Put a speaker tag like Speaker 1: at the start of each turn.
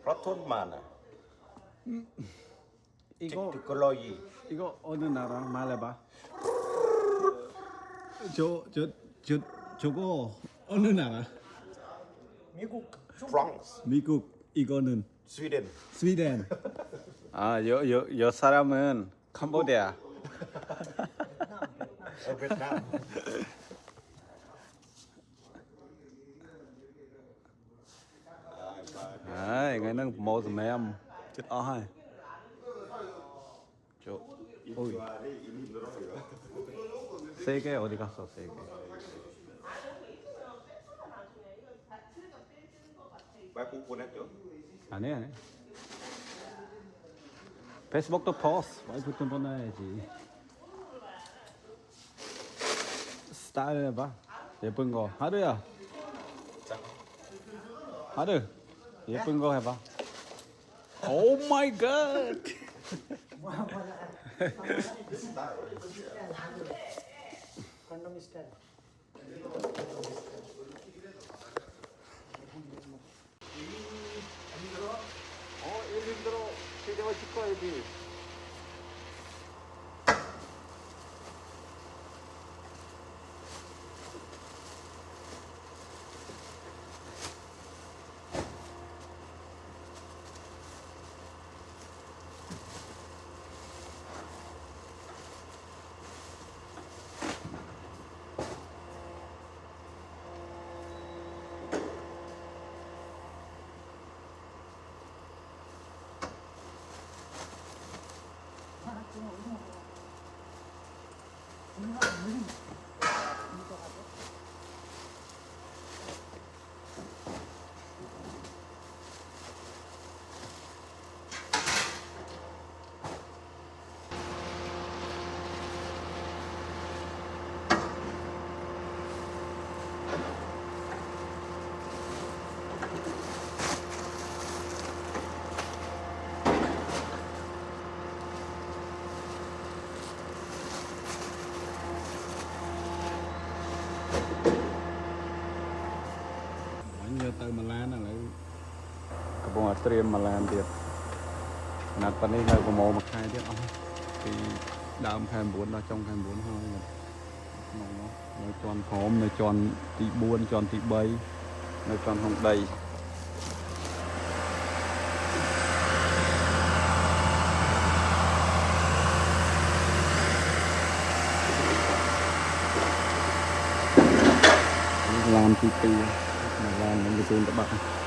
Speaker 1: Proton mana?
Speaker 2: Tikologi.
Speaker 3: 이거 어느 나라 말해봐. 저거 어느 나라?
Speaker 1: France.
Speaker 3: 미국 이거는
Speaker 1: Sweden.
Speaker 3: 스웨덴. 여 사람은 캄보디아.
Speaker 1: Vietnam.
Speaker 3: 이거는 뭐 좀 chết hai. ôi 세 개 어디 갔어 세 개?
Speaker 1: Bác Phú Nét chưa?
Speaker 3: 아니. 페이스북도 포스트 와이프 좀 보내야지. 스타일 해봐. 예쁜 거 하루야. 하루 예쁜 거 해봐. 오 마이 갓.
Speaker 4: Condom style.
Speaker 3: 힘들어. 제대로 찍어야지. Nhớ tới Mà Lan lại cái bộ stream Mà Lan tiệt nạt phần này là của mồ một hai tiết thì đam thêm bốn là trong thêm bốn thôi nó tròn hóm nó tròn tị buôn tròn tị bay nó tròn hồng đầy làm tị tị mà làm những cái tên các bạn